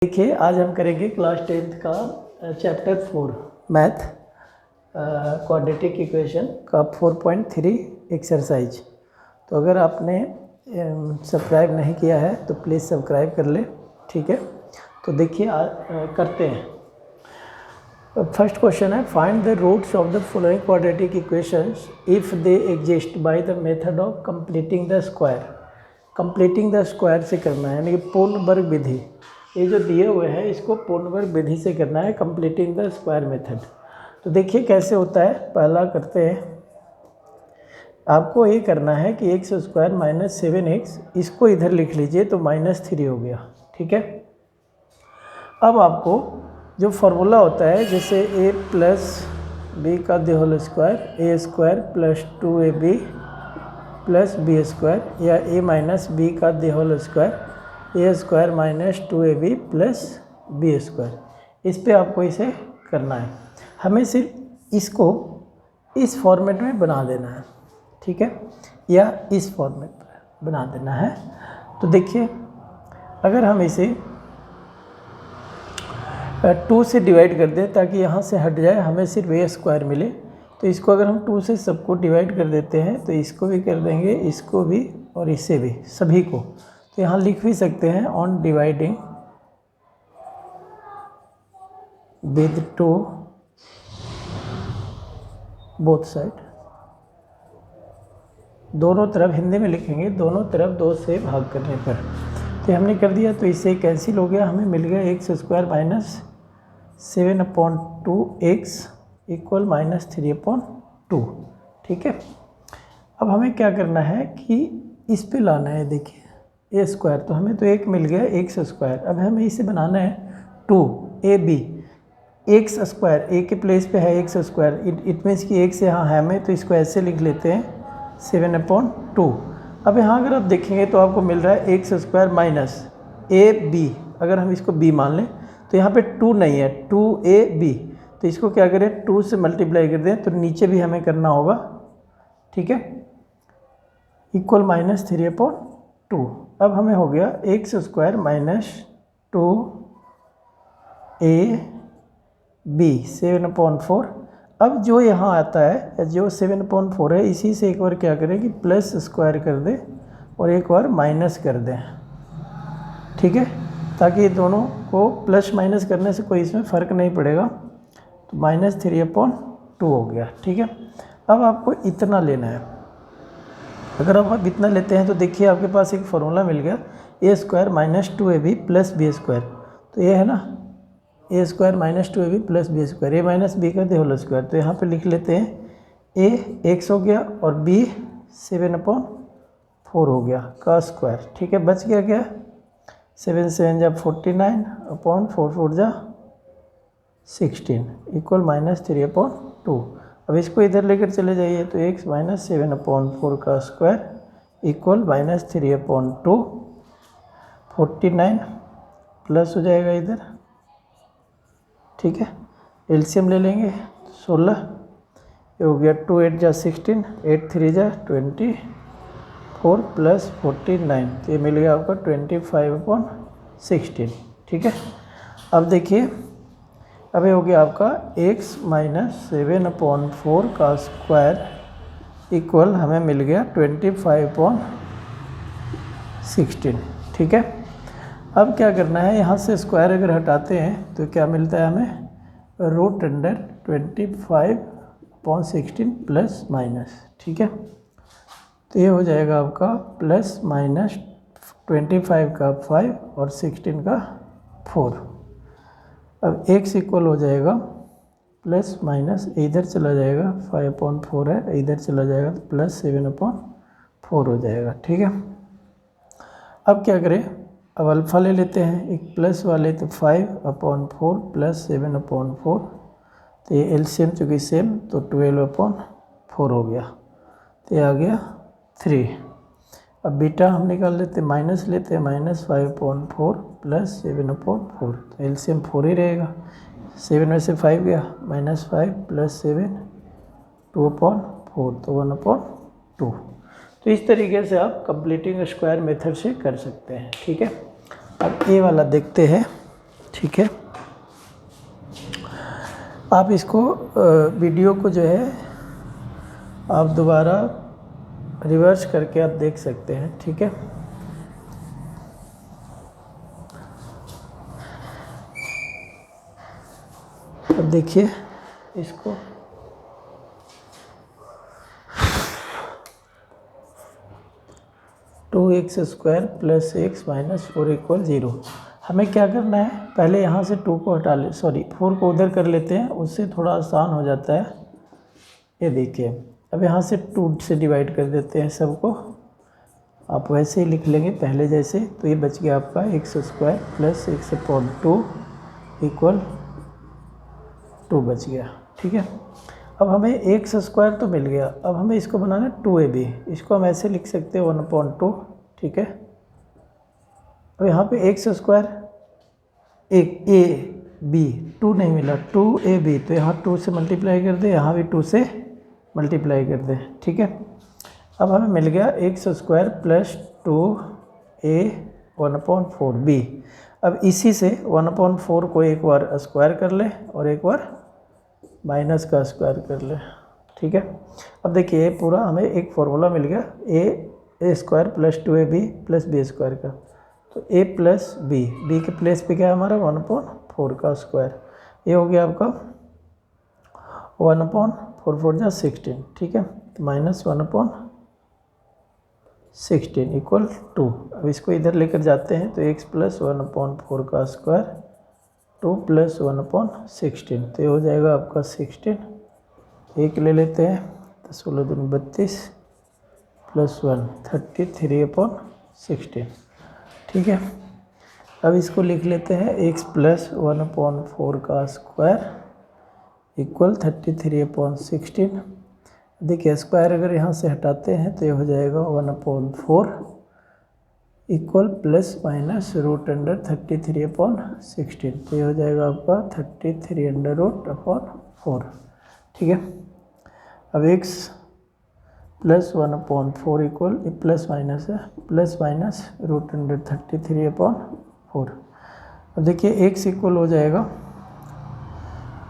देखिए आज हम करेंगे क्लास 10th का चैप्टर 4 मैथ क्वाड्रेटिक इक्वेशन का 4.3 एक्सरसाइज। तो अगर आपने सब्सक्राइब नहीं किया है तो प्लीज़ सब्सक्राइब कर ले, ठीक है। तो देखिए करते हैं। फर्स्ट क्वेश्चन है find the roots of the following quadratic equations if they exist by the method of completing the square. Completing the square से करना है, यानी कि पूर्ण वर्ग विधि। ये जो दिए हुए हैं इसको पूर्ण वर्ग विधि से करना है, कंप्लीटिंग द स्क्वायर मेथड। तो देखिए कैसे होता है, पहला करते हैं। आपको ये करना है कि एक्स स्क्वायर माइनस 7x, इसको इधर लिख लीजिए तो -3 हो गया, ठीक है। अब आपको जो फार्मूला होता है जैसे a प्लस बी का whole square, a square plus 2ab plus b square, या a माइनस बी का whole square, a square minus 2ab plus b square, इस पे आपको इसे करना है। हमें सिर्फ इसको इस फॉर्मेट में बना देना है, ठीक है, या इस फॉर्मेट में बना देना है। तो देखिए अगर हम इसे 2 से डिवाइड कर दें ताकि यहाँ से हट जाए, हमें सिर्फ ए स्क्वायर मिले, तो इसको अगर हम 2 से सबको डिवाइड कर देते हैं तो इसको भी कर देंगे, इसको भी और इसे भी, सभी को। तो यहाँ लिख भी सकते हैं on dividing with 2 both side, दोनों तरफ हिंदी में लिखेंगे, दोनों तरफ 2 से भाग करने पर। तो हमने कर दिया, तो इससे कैंसिल हो गया, हमें मिल गया x square minus 7/2x equal -3/2, ठीक है। अब हमें क्या करना है कि इस पे लाना है, देखिए ए स्क्वायर, तो हमें तो एक मिल गया एक्स स्क्वायर। अब हमें इसे बनाना है 2ab एक्स स्क्वायर, ए के प्लेस पे है एक्स स्क्वायर, इट मीन्स कि एक्स यहाँ है हमें, तो इसको ऐसे लिख लेते हैं 7/2। अब यहाँ अगर आप देखेंगे तो आपको मिल रहा है एक्स स्क्वायर माइनस ab, अगर हम इसको b मान लें तो यहाँ पे 2 नहीं है, 2ab, तो इसको क्या करें 2 से मल्टीप्लाई कर दें, तो नीचे भी हमें करना होगा, ठीक है, इक्वल -3/2। अब हमें हो गया एक्स स्क्वायर माइनस 2ab 7/4। अब जो यहाँ आता है, जो 7/4 है, इसी से एक बार क्या करें कि प्लस स्क्वायर कर दें और एक बार माइनस कर दें, ठीक है, ताकि ये दोनों को प्लस माइनस करने से कोई इसमें फ़र्क नहीं पड़ेगा। तो -3/2 हो गया, ठीक है। अब आपको इतना लेना है। अगर आप इतना लेते हैं तो देखिए आपके पास एक फार्मूला मिल गया, a square minus 2ab plus b square. तो ये है ना, a square minus 2ab plus b square, a minus b का होल स्क्वायर। तो यहाँ पे लिख लेते हैं ए x हो गया और बी 7/4 हो गया का स्क्वायर, ठीक है। बच गया क्या, 7 7 जा 49/4 जा 16 इक्वल -3/2। अब इसको इधर लेकर चले जाइए, तो x माइनस 7/4 का स्क्वायर इक्वल -3/2, 49 प्लस हो जाएगा इधर, ठीक है। एलसीएम ले लेंगे 16, ये हो गया 2 8 जा 16, 8 3 जा 24 प्लस 49, तो ये मिल गया आपका 25/16, ठीक है। अब देखिए अब ये हो गया आपका x माइनस 7/4 का स्क्वायर इक्वल हमें मिल गया 25/16, ठीक है। अब क्या करना है, यहाँ से स्क्वायर अगर हटाते हैं तो क्या मिलता है हमें, रूट अंडर 25/16 प्लस माइनस, ठीक है। तो ये हो जाएगा आपका प्लस माइनस 25 का 5 और 16 का 4। अब x इक्वल हो जाएगा प्लस माइनस, इधर चला जाएगा 5/4 है, इधर चला जाएगा तो प्लस 7/4 हो जाएगा, ठीक है। अब क्या करें, अब अल्फ़ा ले लेते हैं, एक प्लस वाले, तो 5/4 प्लस 7/4, तो ये एलसीएम चूँकि सेम, तो 12/4 हो गया, तो ये आ गया 3। अब बीटा हम निकाल लेते हैं, माइनस लेते हैं, -5/4 प्लस 7/4, तो एलसीएम 4 ही रहेगा, 7 में से 5 गया, -5 प्लस 7 2/4, तो 1/2। तो इस तरीके से आप कंप्लीटिंग स्क्वायर मेथड से कर सकते हैं, ठीक है। अब ए वाला देखते हैं। ठीक है। आप इसको वीडियो को जो है आप दोबारा रिवर्स करके आप देख सकते हैं, ठीक है। अब देखिए इसको, two x square plus x minus 4 equal 0। हमें क्या करना है, पहले यहाँ से 2 को हटा ले, सॉरी 4 को उधर कर लेते हैं, उससे थोड़ा आसान हो जाता है। ये देखिए, अब यहाँ से 2 से डिवाइड कर देते हैं सबको, आप वैसे ही लिख लेंगे पहले जैसे। तो ये बच गया आपका x square plus x upon 2 equal 2 बच गया, ठीक है। अब हमें एक्स स्क्वायर तो मिल गया, अब हमें इसको बनाना है 2ab। इसको हम ऐसे लिख सकते हैं 1/2, ठीक है। अब यहाँ पे एक्स स्क्वायर एक ए बी 2 नहीं मिला, 2ab, तो यहाँ 2 से मल्टीप्लाई कर दे, यहाँ भी 2 से मल्टीप्लाई कर दे, ठीक है। अब हमें मिल गया x square plus 2a 1/4b। अब इसी से 1/4 को एक बार स्क्वायर कर ले और एक बार माइनस का स्क्वायर कर ले, ठीक है। अब देखिए पूरा हमें एक फॉर्मूला मिल गया a square plus 2ab plus b square का। तो a प्लस बी के प्लेस पे क्या है हमारा 1/4 का स्क्वायर। ये हो गया आपका 1/4 4 जा 16, ठीक है। तो माइनस 1/16 इक्वल 2। अब इसको इधर लेकर जाते हैं तो x प्लस 1/4 का स्क्वायर 2 प्लस 1/16, तो ये हो जाएगा आपका 16। एक ले लेते हैं तो 16 दूनी 32 प्लस 1 33/16, ठीक है। अब इसको लिख लेते हैं x प्लस 1/4 का स्क्वायर इक्वल 33/16। देखिए स्क्वायर अगर यहाँ से हटाते हैं तो ये हो जाएगा 1/4 इक्वल प्लस माइनस √33/16, तो ये हो जाएगा आपका 33√4, ठीक है। अब x plus 1/4 equal plus minus है, प्लस माइनस √33/4। अब देखिए x इक्वल हो जाएगा,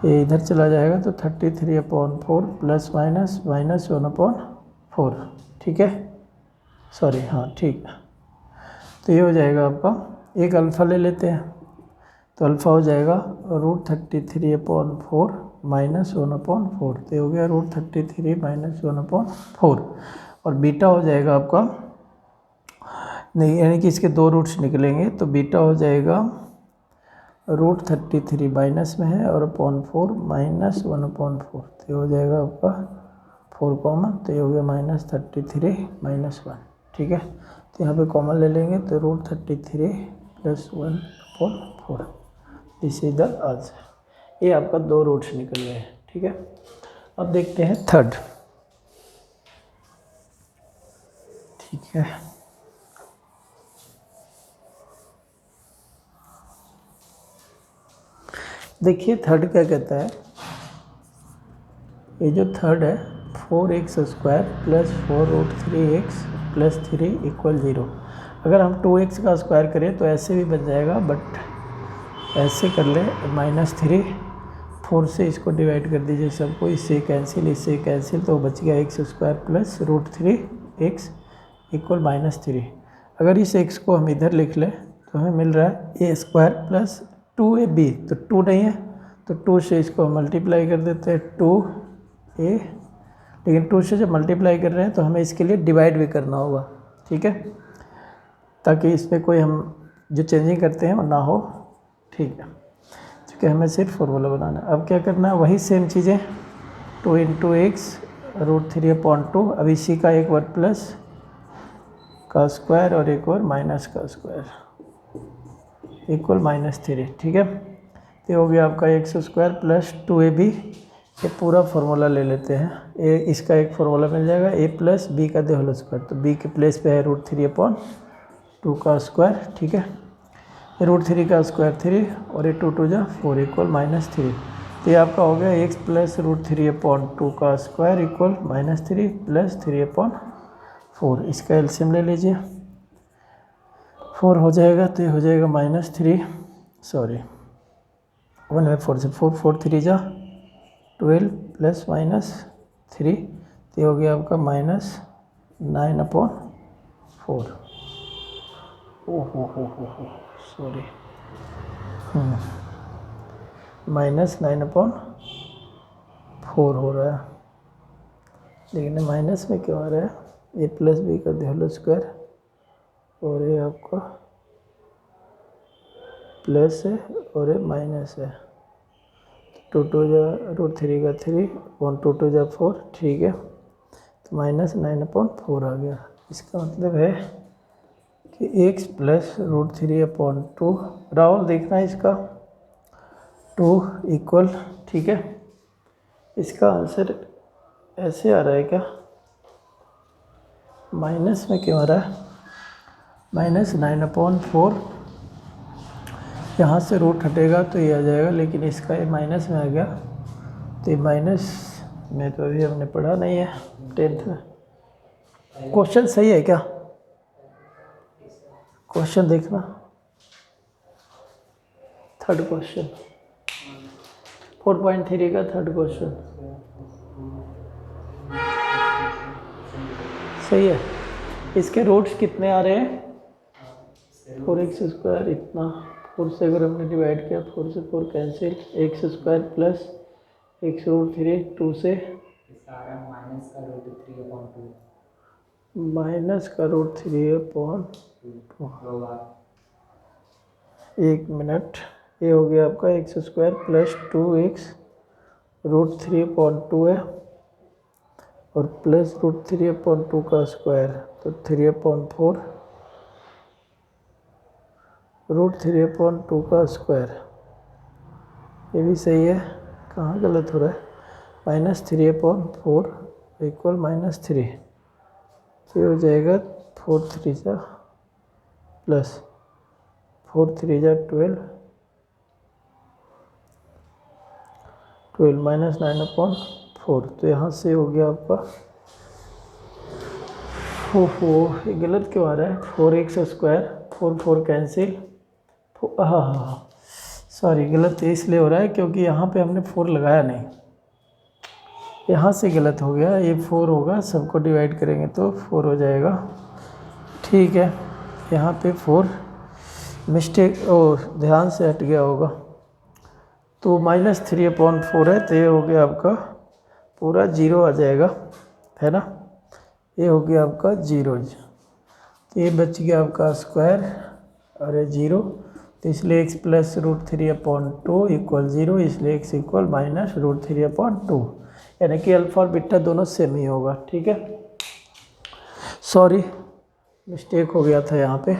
ये इधर चला जाएगा तो 33/4 प्लस माइनस माइनस 1/4, ठीक है, सॉरी हाँ ठीक। तो ये हो जाएगा आपका, एक अल्फ़ा ले लेते हैं तो अल्फ़ा हो जाएगा √33/4 माइनस 1/4, तो ये हो गया √33 माइनस 1/4। और बीटा हो जाएगा आपका, नहीं यानी कि इसके 2 रूट्स निकलेंगे, तो बीटा हो जाएगा √33 माइनस में है और /4 माइनस 1/4, तो ये हो जाएगा आपका 4 कॉमन, तो ये हो गया माइनस 33 माइनस 1, ठीक है। तो यहाँ पे कॉमन ले लेंगे तो √33 plus 1/4, this is the answer. ये आपका 2 रूट्स निकल गए, ठीक है। अब देखते हैं थर्ड, ठीक है। देखिए थर्ड क्या कहता है, ये जो थर्ड है 4x square plus 4√3x plus 3 equal 0। अगर हम 2x का स्क्वायर करें तो ऐसे भी बन जाएगा, बट ऐसे कर ले -3, 4 से इसको डिवाइड कर दीजिए सबको, इससे कैंसिल, तो बच गया x square plus √3x equal -3। अगर इस x को हम इधर लिख लें तो हमें मिल रहा है a स्क्वायर प्लस 2ab, तो 2 नहीं है तो 2 से इसको मल्टीप्लाई कर देते हैं 2a, लेकिन 2 से जब मल्टीप्लाई कर रहे हैं तो हमें इसके लिए डिवाइड भी करना होगा, ठीक है, ताकि इसमें कोई हम जो चेंजिंग करते हैं वो ना हो, ठीक है। क्योंकि हमें सिर्फ फॉर्मूला बनाना है। अब क्या करना है, वही सेम चीज़ें 2 × x √3/2, अब इसी का एक बार प्लस का स्क्वायर और एक बार माइनस का स्क्वायर इक्वल -3, ठीक है। तो हो गया आपका x स्क्वायर प्लस 2ab। ये पूरा फार्मूला ले लेते हैं, इसका एक फार्मूला मिल जाएगा a प्लस b का होल स्क्वायर, तो b के प्लेस पे है √3/2 का स्क्वायर, ठीक है। √3 का स्क्वायर 3 और ये 2 × 4 इक्वल -3, तो ये आपका हो गया x प्लस √3/2 का स्क्वायर इक्वल -3 प्लस 3/4। इसका एलसीएम ले लीजिए, 4 हो जाएगा तो ये हो जाएगा -3, सॉरी 1 में 4 से 4 4 3 जा 12 प्लस माइनस 3, तो हो गया आपका -9/4। ओहो सॉरी, -9/4 हो रहा है, लेकिन माइनस में क्यों आ रहा है? ये प्लस बी का होल स्क्वायर और ये आपका प्लस है और ये माइनस है, 2 2 जा √3 का 3 और 2 2 जा 4, ठीक है, तो -9/4 आ गया। इसका मतलब है कि x प्लस √3/2, राहुल देखना है इसका 2 इक्वल, ठीक है। इसका आंसर ऐसे आ रहा है क्या? माइनस में क्यों आ रहा है? -9/4, यहाँ से रूट हटेगा तो ये आ जाएगा, लेकिन इसका ये माइनस में आ गया, तो ये माइनस में तो अभी हमने पढ़ा नहीं है 10th में। क्वेश्चन सही है क्या? क्वेश्चन देखना, थर्ड क्वेश्चन 4.3 का थर्ड क्वेश्चन सही है। इसके रूट्स कितने आ रहे हैं? 4x² इतना, 4 से अगर हमने डिवाइड किया 4 से 4 कैंसिल, x² प्लस x√3 2 से -√3/2। एक मिनट, ये हो गया आपका x² प्लस 2x√3/2 है और प्लस √3/2 का स्क्वायर, तो 3/4 √3/2 का स्क्वायर, ये भी सही है। कहाँ गलत हो रहा है? -3/4 इक्वल -3, तो हो जाएगा 4 3 जा प्लस 4 3 जा 12 -9/4, तो यहाँ से हो गया आपका, ओहो ये गलत क्यों आ रहा है? 4x², 4 4 कैंसिल, हाँ सॉरी, गलत इसलिए हो रहा है क्योंकि यहाँ पे हमने 4 लगाया नहीं, यहाँ से गलत हो गया। ये 4 होगा, सबको डिवाइड करेंगे तो 4 हो जाएगा, ठीक है। यहाँ पे 4 मिस्टेक, ध्यान से हट गया होगा, तो -3/4 है, तो ये हो गया आपका पूरा 0 आ जाएगा, है ना। ये हो गया आपका 0, तो ये बच गया आपका स्क्वायर और ये 0, तो इसलिए x प्लस √3/2 इक्वल 0, इसलिए x इक्वल -√3/2, यानी कि अल्फा और बीटा दोनों सेम ही होगा, ठीक है। सॉरी मिस्टेक हो गया था यहाँ पे।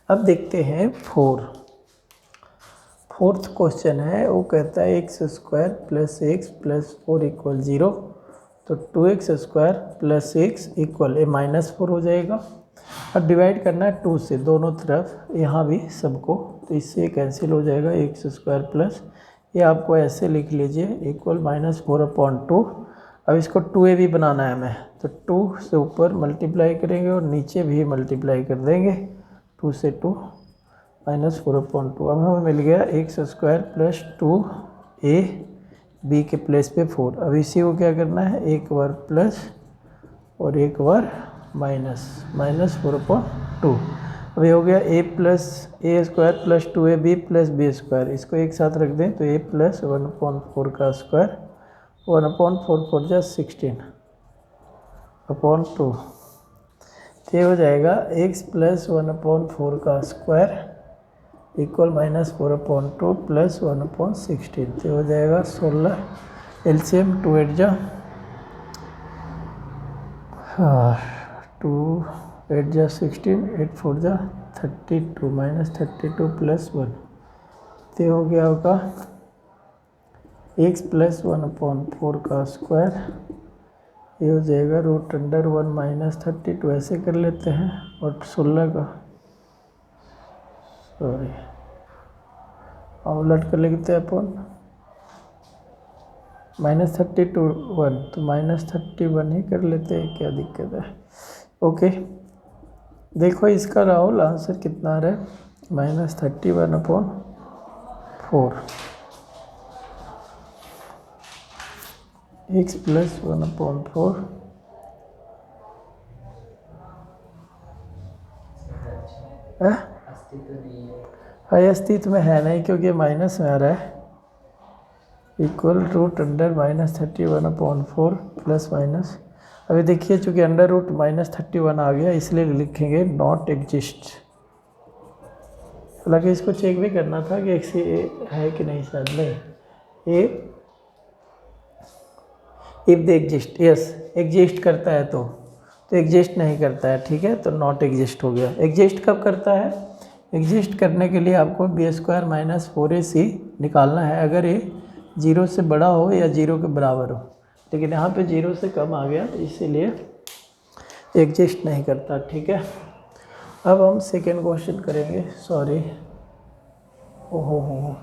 अब देखते हैं फोर्थ क्वेश्चन है, वो कहता है x² plus x plus 4 equal 0, तो 2x² प्लस x इक्वल -4 हो जाएगा। अब डिवाइड करना है 2 से दोनों तरफ, यहाँ भी सबको, तो इससे कैंसिल हो जाएगा, x² प्लस, ये आपको ऐसे लिख लीजिए इक्वल -4/2। अब इसको 2a भी बनाना है हमें, तो 2 से ऊपर मल्टीप्लाई करेंगे और नीचे भी मल्टीप्लाई कर देंगे, 2 से 2 -4/2। अब हमें मिल गया x² प्लस 2a b के प्लेस पे 4। अब इसी को क्या करना है, एक बार प्लस और एक बार माइनस, -4/2। अब ये हो गया a plus a² plus 2ab plus b², इसको एक साथ रख दें तो a प्लस 1/4 का स्क्वायर, 1/4 4 जा 16/2, ये हो जाएगा x प्लस 1/4 का स्क्वायर इक्वल -4/2 प्लस 1/16, तो हो जाएगा 16, एलसीएम 2 8 जा 2 8 जा 16, 8 4 जा 32, -32 प्लस 1, तो हो गया होगा x प्लस 1/4 का स्क्वायर, ये हो जाएगा √1 -32, ऐसे कर लेते हैं, और 16 का, सॉरी और उलट कर लिखते हैं अपन, -32 1, तो -31 ही कर लेते हैं, क्या दिक्कत है। ओके, देखो इसका राहुल आंसर कितना आ रहा है, -31/4 x + 1/4 अस्तित्व में है नहीं क्योंकि माइनस में आ रहा है, इक्वल √(-31/4 प्लस माइनस। अभी देखिए चूँकि √-31 आ गया इसलिए लिखेंगे नॉट एग्जिस्ट। हालांकि इसको चेक भी करना था कि x है कि नहीं, शायद नहीं। If the exist, yes exist करता है तो एग्जिस्ट नहीं करता है, ठीक है, तो नॉट एग्जिस्ट हो गया। एग्जिस्ट कब करता है? एग्जिस्ट करने के लिए आपको b² - 4ac निकालना है अगर ये 0 से बड़ा हो या 0 के बराबर हो, लेकिन यहाँ पे 0 से कम आ गया तो इसीलिए एग्जिस्ट नहीं करता, ठीक है। अब हम सेकेंड क्वेश्चन करेंगे, सॉरी, ओहो हो,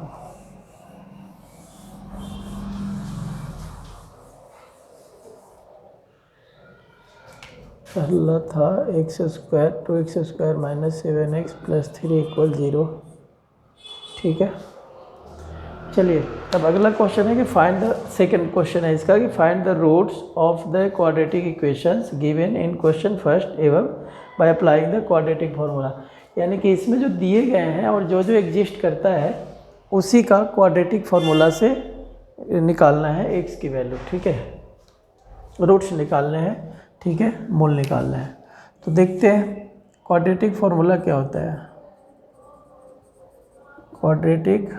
पहला था x² 2x² - 7x + 3 = 0, ठीक है। चलिए अब अगला क्वेश्चन है कि फाइंड द, सेकंड क्वेश्चन है इसका कि find the roots of the quadratic equations given in question first एवं by applying the quadratic formula. यानी कि इसमें जो दिए गए हैं और जो जो एग्जिस्ट करता है उसी का क्वाड्रेटिक फार्मूला से निकालना है x की वैल्यू, ठीक है, रूट्स निकालने हैं, ठीक है, मूल निकालना है। तो देखते हैं क्वाड्रेटिक फार्मूला क्या होता है। क्वाड्रेटिक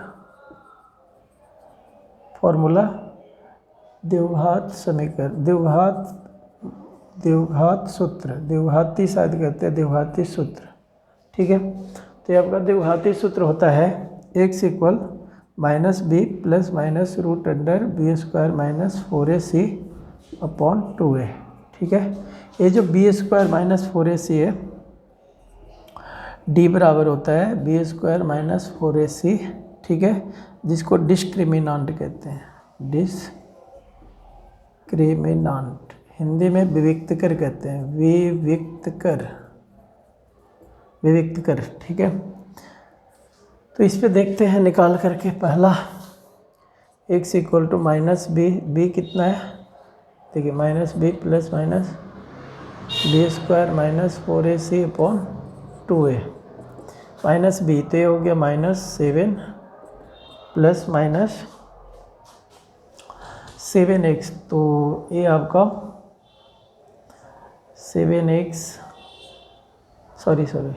फार्मूला द्विघात समीकरण, द्विघात सूत्र, द्विघाती शायद कहते हैं, द्विघाती सूत्र, ठीक है। तो ये आपका द्विघाती सूत्र होता है x = -b + -√(b² - 4ac/2a, ठीक है। ये जो b² - 4ac है, d बराबर होता है b² - 4ac, ठीक है, जिसको डिस्क्रिमिनांट कहते हैं, डिस्क्रिमिनांट, हिंदी में विविक्तकर कहते हैं, विविक्तकर, ठीक है। तो इस पे देखते हैं निकाल करके। पहला x = -b, b कितना है, देखिए -b + -b² - 4ac/2a, -b तो ये हो गया -7 ± 7x, तो ये आपका 7x, सॉरी √b²,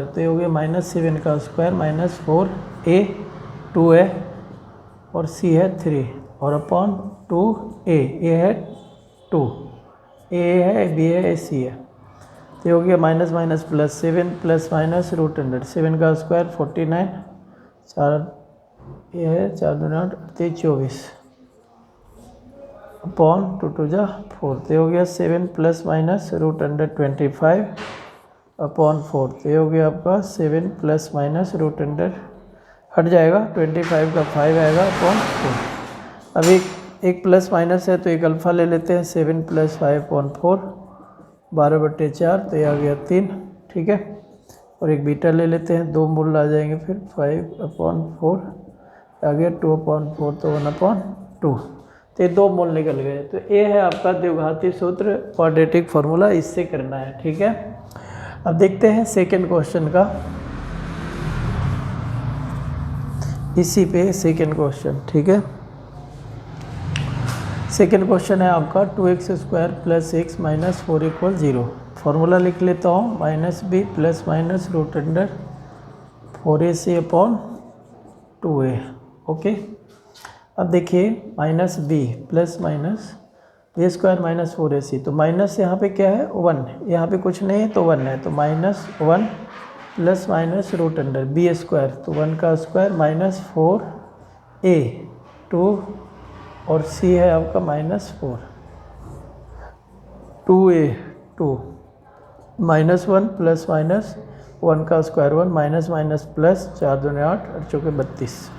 तो ये हो गया -7 का स्क्वायर -4a, 2a और c है 3 और अपॉन 2a, a है 2, a है, b है, c है, तो ये हो गया -7 ± 7 का स्क्वायर 49, 4 ये है 4 × 8 24 अपॉन 2 × 4, तो ये हो गया 7 ± √25 अपॉन 4, तो ये हो गया आपका 7 ± हट जाएगा 25 का 5 आएगा अपॉन 4। अब एक प्लस माइनस है तो एक अल्फ़ा ले लेते हैं, 7 + 5/4 12/4, तो ये आ गया 3, ठीक है। और एक बीटा ले लेते हैं, 2 मूल आ जाएंगे, फिर 5/4 आ गया 2/4, तो 1/2, तो ये 2 मूल निकल गए। तो ये है आपका द्विघाती सूत्र, क्वाड्रेटिक फार्मूला, इससे करना है, ठीक है। अब देखते हैं सेकंड क्वेश्चन का, इसी पे सेकंड क्वेश्चन, ठीक है। सेकंड क्वेश्चन है आपका 2x² + x - 4 = 0। फार्मूला लिख लेता हूँ, -b + -√4ac/2a, ओके। अब देखिए -b + -b² - 4ac, तो माइनस यहाँ पे क्या है 1, यहाँ पे कुछ नहीं है तो 1 है, तो -1 + -√b², तो 1 का स्क्वायर -4a 2 और c है आपका -4 2a 2 -1 + -1 का स्क्वायर 1 प्लस 4 दूनी 8 और चौके 32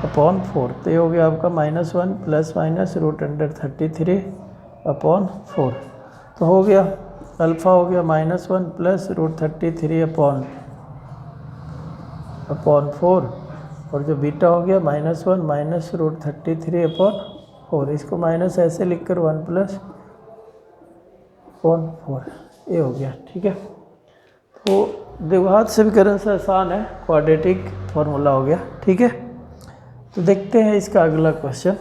अपॉन 4, तो ये हो गया आपका -1 + -√33/4, तो हो गया। अल्फ़ा हो गया -1 प्लस √33 अपॉन 4, और जो बीटा हो गया -1 माइनस √33/4। इसको माइनस ऐसे लिखकर 1 प्लस 4 ये हो गया। ठीक है, तो द्विघात समीकरण से आसान है, क्वाड्रेटिक फॉर्मूला हो गया। ठीक है, तो देखते हैं इसका अगला क्वेश्चन।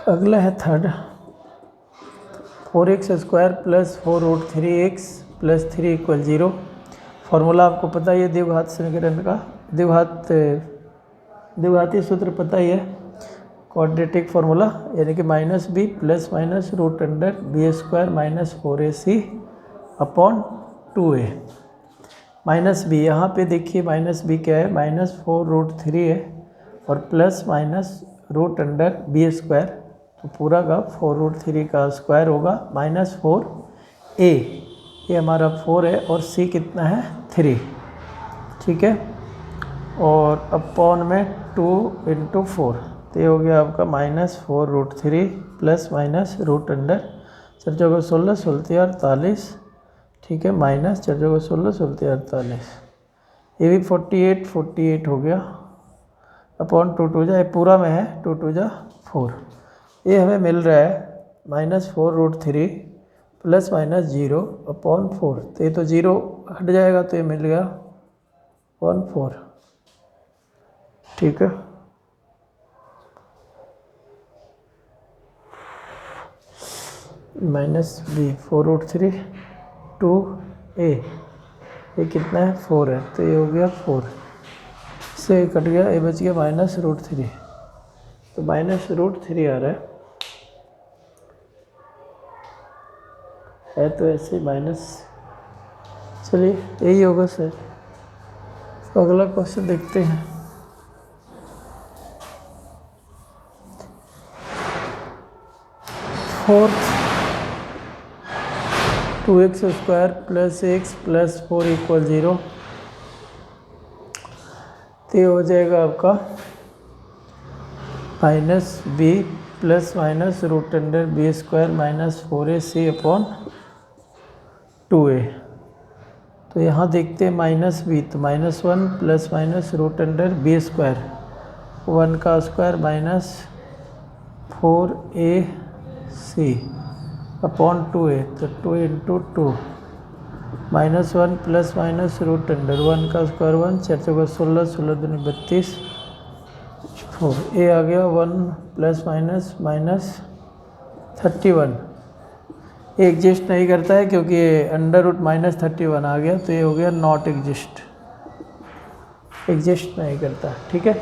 अगला है third, 4x² plus 4√3x plus 3 = 0। Formula आपको पता ही है द्विघात समीकरण का, द्विघाती सूत्र पता ही है, क्वाड्रेटिक फार्मूला, यानी कि -b plus minus √b² minus 4ac upon 2a। -b यहाँ पे देखिए, -b क्या है, -4√3 है और प्लस माइनस √b², तो पूरा का 4√3 का स्क्वायर होगा -4a, ये हमारा 4 है और c कितना है 3। ठीक है, और अपॉन में 2 × 4, तो ये हो गया आपका -4√3 प्लस माइनस √, 4 × 16 16 48। ठीक है, माइनस 4 × 16 16 48, ये भी 48 हो गया अपॉन 2 2 जा, पूरा में है 2 2 जा 4। ये हमें मिल रहा है -4√3 प्लस माइनस 0 अपॉन 4, तो ये तो 0 हट जाएगा, तो ये मिल गया 1/4। ठीक है, -b 4√3 2a, ये कितना है 4 है, तो ये हो गया 4, से कट गया, ये बच गया -√3, तो -√3 आ रहा है तो ऐसे माइनस, चलिए यही होगा सर। तो अगला क्वेश्चन देखते हैं। Fourth, 2x² plus x plus 4 = 0, तो ये हो जाएगा आपका -b plus minus √b² minus 4ac upon 2a। तो यहाँ देखते हैं -b, तो -1 प्लस माइनस √b², 1 का square minus 4ac upon 2a, तो 2 × 2, -1 प्लस माइनस √1 का स्क्वायर 1, 4 × 16 16 दूनी 32, 4, ये आ गया 1 प्लस माइनस -31। ये एग्जिस्ट नहीं करता है क्योंकि √-31 आ गया, तो ये हो गया नॉट एग्जिस्ट नहीं करता। ठीक है,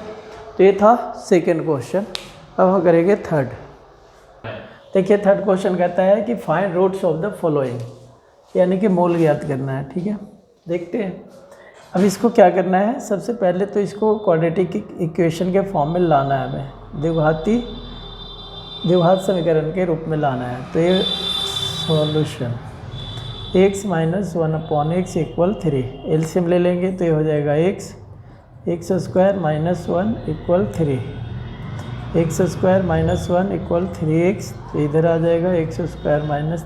तो ये था सेकेंड क्वेश्चन। अब हम करेंगे थर्ड। देखिए, थर्ड क्वेश्चन कहता है कि find roots of the following, यानी कि मूल ज्ञात करना है। ठीक है, देखते हैं। अब इसको क्या करना है, सबसे पहले तो इसको क्वाड्रेटिक इक्वेशन के फॉर्म में लाना है, हमें द्विघात समीकरण के रूप में लाना है। तो ये सॉल्यूशन x - 1/x = 3, एलसीएम ले लेंगे तो ये हो जाएगा x² - 1 = 3, x² - 1 = 3x, तो इधर आ जाएगा x² -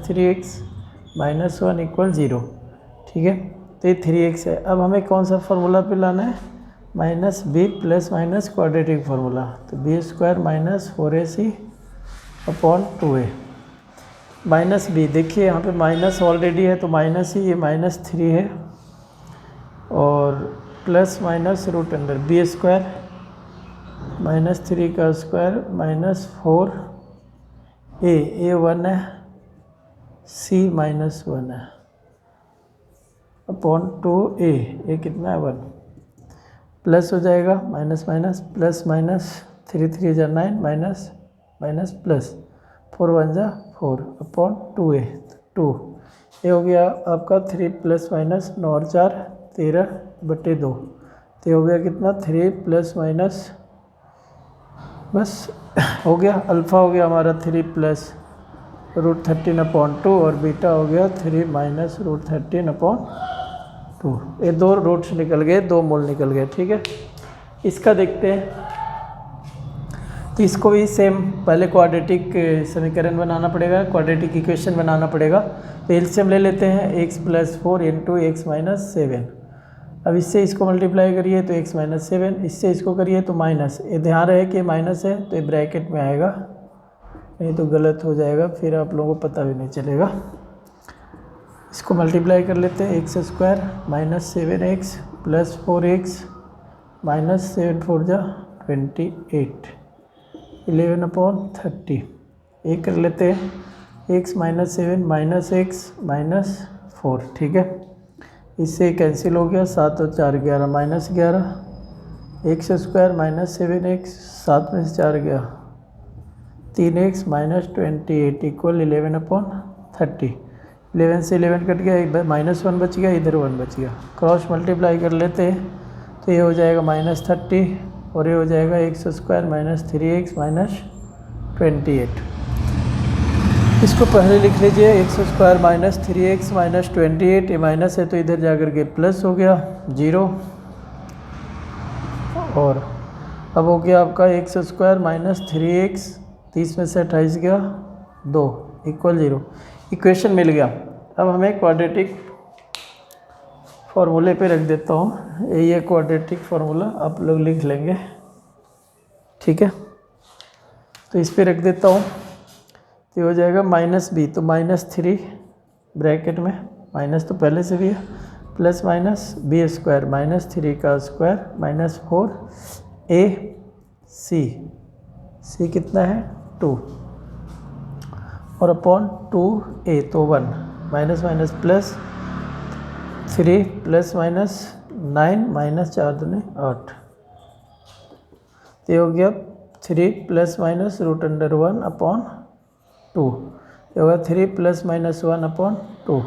3x - 1 = 0। ठीक है, तो ये 3x है। अब हमें कौन सा फार्मूला पे लाना है, -b plus minus quadratic formula, तो b² minus 4ac upon 2a। -b देखिए यहाँ पे माइनस ऑलरेडी है, तो माइनस ही, ये -3 है, और प्लस माइनस √b² -3 का स्क्वायर माइनस 4a, ये 1 है, c -1 है अपॉन 2a, ये कितना है 1, प्लस हो जाएगा माइनस माइनस प्लस माइनस, 3 3 जा 9, माइनस माइनस प्लस, 4 1 जा 4 अपॉन 2a, 2, ये हो गया आपका 3 प्लस माइनस 9 और 4 13/2, तो ये हो गया कितना 3 प्लस माइनस, बस हो गया, अल्फ़ा हो गया हमारा 3 प्लस √13/2 और बीटा हो गया 3 माइनस √13/2। ये 2 रूट्स निकल गए, 2 मूल निकल गए। ठीक है, इसका देखते हैं। तो इसको भी सेम पहले क्वाड्रेटिक समीकरण बनाना पड़ेगा, क्वाड्रेटिक इक्वेशन बनाना पड़ेगा। तो एलसीएम ले लेते हैं x + 4 × x - 7। अब इससे इसको मल्टीप्लाई करिए तो x - 7, इससे इसको करिए तो माइनस, ये ध्यान रहे कि माइनस है तो ये ब्रैकेट में आएगा, नहीं तो गलत हो जाएगा, फिर आप लोगों को पता भी नहीं चलेगा। इसको मल्टीप्लाई कर लेते हैं, x² - 7x + 4x - 7 4 जा 28, 11/30। एक कर लेते हैं x - 7 - x - 4, ठीक है। इससे कैंसिल हो गया, 7 और 4 11 -11, x² - 7x, 7 में से 4 गया 3x - 28 = 11/30। 11 से 11 कट गया, एक -1 बच गया, इधर 1 बच गया। क्रॉस मल्टीप्लाई कर लेते हैं तो ये हो जाएगा -30 और ये हो जाएगा x² - 3x - 28। इसको पहले लिख लीजिए, x² - 3x - 28, ये माइनस है तो इधर जाकर के प्लस हो गया 0, और अब हो गया आपका x² - 3x, 30 में से 28 गया 2 = 0। इक्वेशन मिल गया। अब हमें क्वाड्रेटिक फॉर्मूले पे रख देता हूँ, ये क्वाड्रेटिक फार्मूला आप लोग लिख लेंगे, ठीक है। तो इस पे रख देता हूँ, तो हो जाएगा -b, तो -3 ब्रैकेट में, माइनस तो पहले से भी है, प्लस माइनस b² - 3 का स्क्वायर -4ac, c कितना है 2, और अपॉन 2a तो 1, माइनस माइनस प्लस 3 + -9 - 4 दूनी 8, तो हो गया 3 ± √1/2, ये होगा 3 ± 1/2।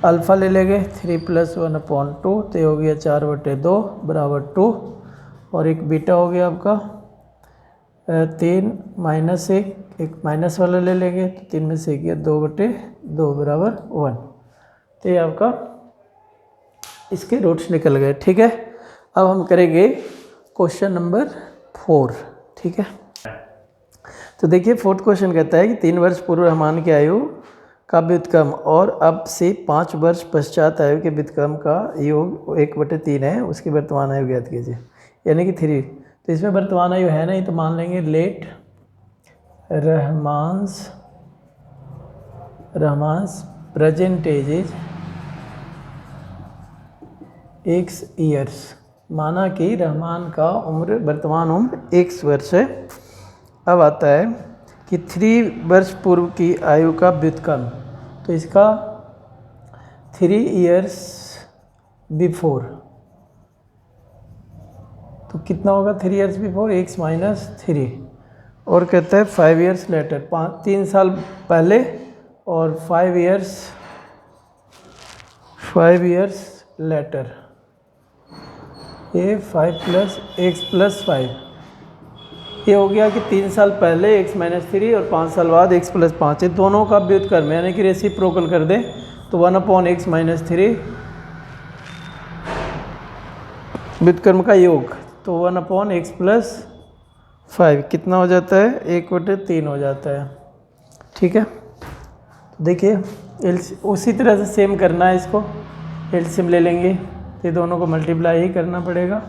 अल्फ़ा ले लेंगे 3 + 1/2, तो ये हो गया 4/2 = 2, और एक बीटा हो गया आपका 3 - 1, एक माइनस वाला ले लेंगे तो 3 में से 1 गया 2/2 = 1। तो ये आपका इसके रूट्स निकल गए, ठीक है। अब हम करेंगे क्वेश्चन नंबर 4, ठीक है। तो देखिए 4th क्वेश्चन कहता है कि 3 वर्ष पूर्व रहमान की आयु का व्युत्क्रम और अब से 5 वर्ष पश्चात आयु के व्युत्क्रम का योग 1/3 है, उसकी वर्तमान आयु ज्ञात कीजिए, यानी कि 3। तो इसमें वर्तमान आयु है नहीं, तो मान लेंगे let Rahman's present age is x years, माना कि रहमान का उम्र, वर्तमान उम्र x वर्ष है। अब आता है कि 3 वर्ष पूर्व की आयु का व्युत्क्रम, तो इसका 3 इयर्स बिफोर, तो कितना होगा 3 इयर्स बिफोर x - 3, और कहता है 5 इयर्स लेटर, 3 साल पहले, और 5 इयर्स लेटर, ये 5 + x + 5, ये हो गया कि 3 साल पहले x - 3 और 5 साल बाद x + 5, ये दोनों का व्युत्क्रम यानी कि रेसिप्रोकल कर दे तो 1/x - 3 व्युत्क्रम का योग, तो 1/x + 5 कितना हो जाता है 1/3 हो जाता है, ठीक है। तो देखिए उसी तरह से सेम करना है, इसको एलसीएम ले लेंगे, ये दोनों को मल्टीप्लाई ही करना पड़ेगा।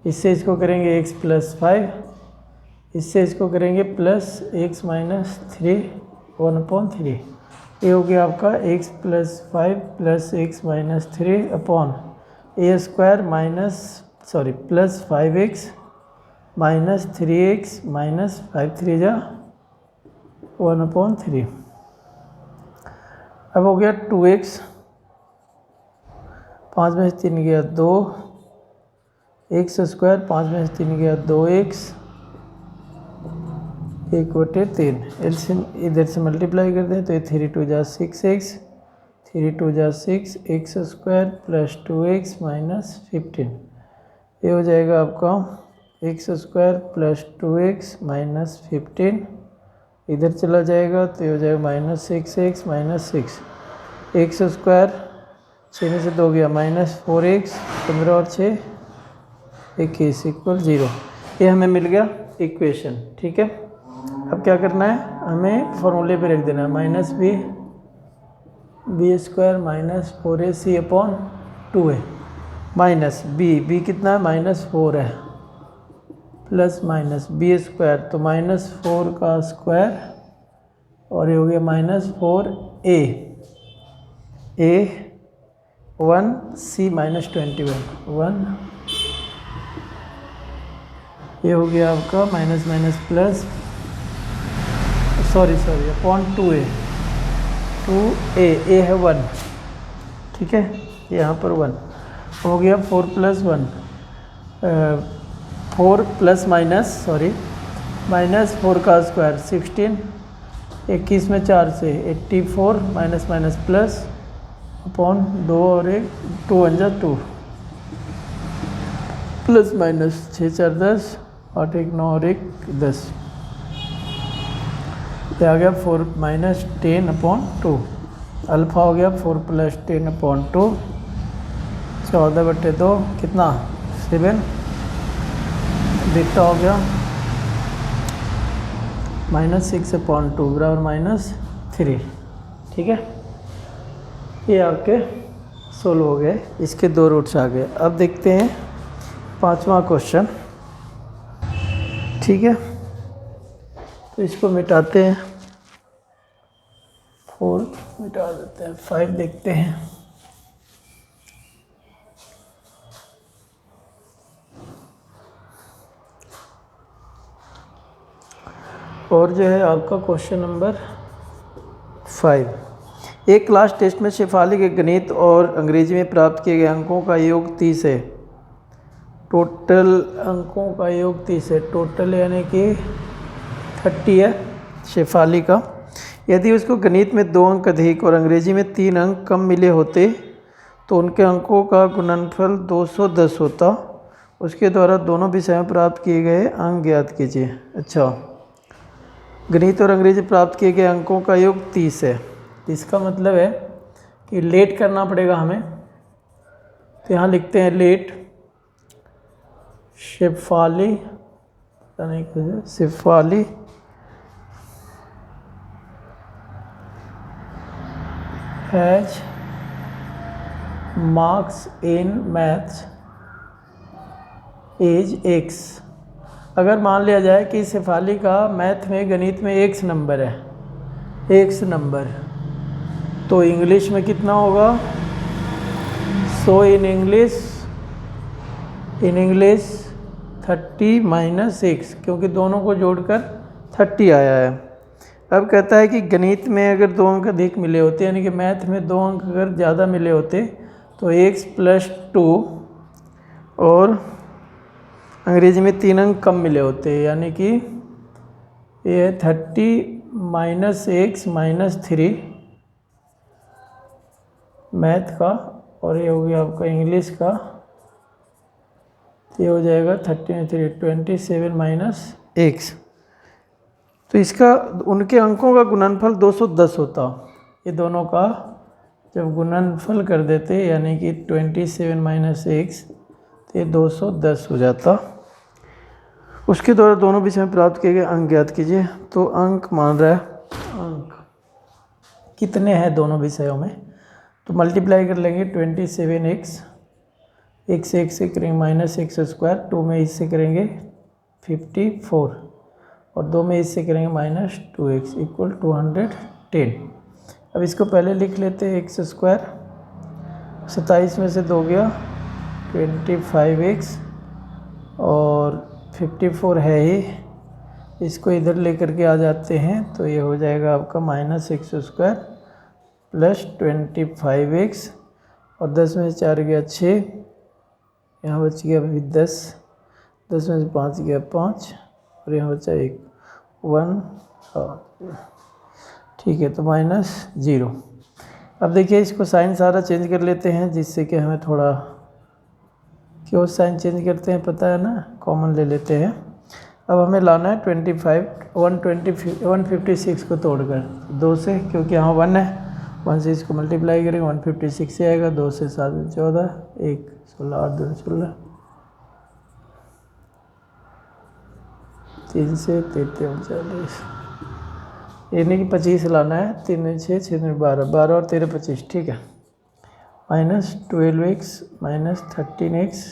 इससे इसको करेंगे x + 5, इससे इसको करेंगे प्लस x - 3 1/3, ये हो गया आपका x + 5 + x - 3 upon a² plus 5x - 3x - 5 3 जा 1/3। अब हो गया 2x, 5 में से 3 गया 2, x², 5 में से 3 गया 2x 1/3। एलसीएम इधर से मल्टीप्लाई कर दें तो ये 3 2 जा 6x, 3 2 जा 6, x² + 2x - 15, ये हो जाएगा आपका x² + 2x - 15, इधर चला जाएगा तो ये हो जाएगा -6x - 6, x², 6 में से 2 गया -4x, 15 और 6 21 = 0। ये हमें मिल गया इक्वेशन, ठीक है। अब क्या करना है, हमें फॉर्मूले पे रख देना है minus b square minus 4ac upon 2a minus b कितना है -4 है प्लस माइनस बी स्क्वायर तो -4 का स्क्वायर और ये हो गया -4a 1c -21 1 ये हो गया आपका minus minus plus sorry upon 2a ए है 1, ठीक है, यहाँ पर 1 हो गया 4 + 1 4 प्लस माइनस -4 का स्क्वायर 16 21 में 4 से 84 माइनस माइनस प्लस अपॉन 2 और 1 2 × 2 प्लस माइनस 6 × 4 = 10 8 1 9 और 1 10 ये आ गया 4 - 10/2 अल्फ़ा हो गया 4 + 10/2 14/2 कितना 7 बीटा हो गया -6/2 बराबर -3, ठीक है। ये आपके सोल्व हो गए, इसके 2 रूट्स आ गए। अब देखते हैं 5वां क्वेश्चन, ठीक है। तो इसको मिटाते हैं, 4 मिटा देते हैं, 5 देखते हैं। और जो है आपका क्वेश्चन नंबर 5, एक क्लास टेस्ट में शेफाली के गणित और अंग्रेजी में प्राप्त किए गए अंकों का योग 30 है। टोटल अंकों का योग 30 है, टोटल यानी कि 30 है शेफाली का। यदि उसको गणित में 2 अंक अधिक और अंग्रेजी में 3 अंक कम मिले होते तो उनके अंकों का गुणनफल 210 होता। उसके द्वारा दोनों विषयों में प्राप्त किए गए अंक ज्ञात कीजिए। अच्छा, गणित और अंग्रेजी प्राप्त किए गए अंकों का योग 30 है, इसका मतलब है कि लेट करना पड़ेगा हमें। तो यहाँ लिखते हैं let Shefali has marks in maths as x। अगर मान लिया जाए कि शेफाली का मैथ में गणित में x नंबर है, x नंबर, तो इंग्लिश में कितना होगा। सो इन इंग्लिश 30 - x, क्योंकि दोनों को जोड़कर 30 आया है। अब कहता है कि गणित में अगर 2 अंक अधिक मिले होते, यानी कि मैथ में 2 अंक अगर ज़्यादा मिले होते तो x + 2 और अंग्रेजी में 3 अंक कम मिले होते, यानी कि ये 30 - x - 3 मैथ का, और ये हो गया आपका इंग्लिश का, ये हो जाएगा 30 - 3 27 - x। तो इसका उनके अंकों का गुणनफल 210 होता। ये दोनों का जब गुणनफल कर देते यानी कि 27 - x, तो ये 210 हो जाता। उसके द्वारा दोनों विषय में प्राप्त किए गए अंक ज्ञात कीजिए। तो अंक मान रहा है, अंक कितने हैं दोनों विषयों में, तो मल्टीप्लाई कर लेंगे 27x, एक से करेंगे -x², 2 में इससे करेंगे 54 और 2 में इससे करेंगे -2x = 210। अब इसको पहले लिख लेते हैं x², 27 में से 2 गया 25x और 54 है ही, इसको इधर लेकर के आ जाते हैं तो ये हो जाएगा आपका -x² + 25x और 10 में से 4 गया 6, यहाँ बच गया अभी 10 में से 5 गया 5 और यहाँ बचा 1 ठीक है, तो -0। अब देखिए इसको साइन सारा चेंज कर लेते हैं, जिससे कि हमें थोड़ा, क्यों साइन चेंज करते हैं पता है ना, कॉमन ले लेते हैं। अब हमें लाना है 156 को तोड़कर 2 से, क्योंकि यहाँ 1 है, 1 से इसको मल्टीप्लाई करेंगे 156 से आएगा, 2 से 7 में 14, 1 16 8 2 16, 3 से 33 39। यानी कि 25 लाना है, 3 6 6 12, 12 और 13 25, ठीक है। -12x -13x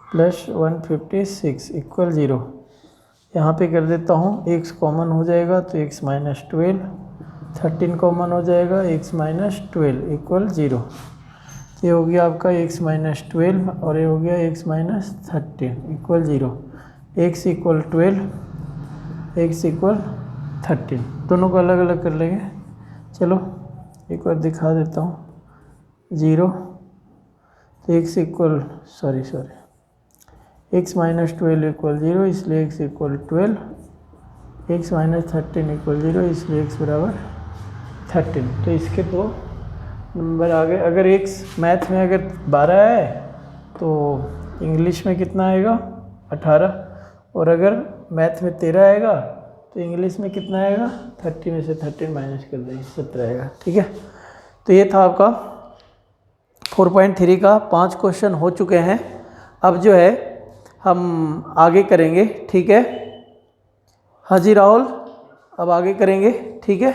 plus 156 equal 0। यहाँ पे कर देता हूँ, x कॉमन हो जाएगा तो x -12, 13 कॉमन हो जाएगा, x -12 इक्वल 0। ये हो गया आपका x -12 और ये हो गया x -13 equal 0। x equal 12, x equal 13, दोनों को अलग अलग कर लेंगे। चलो एक बार दिखा देता हूँ। 0 तो x इक्वल x -12 इक्वल 0, इसलिए x इक्वल 12, x -13 इक्वल 0, इसलिए x बराबर 13। तो इसके दो नंबर आ गए। अगर x मैथ में अगर 12 है तो इंग्लिश में कितना आएगा 18, और अगर मैथ में 13 आएगा तो इंग्लिश में कितना आएगा 30 में से 13 माइनस कर देंगे 17 आएगा, ठीक है। तो ये था आपका 4.3 का 5 क्वेश्चन हो चुके हैं। अब जो है हम आगे करेंगे, ठीक है। हाँ जी राहुल, अब आगे करेंगे, ठीक है।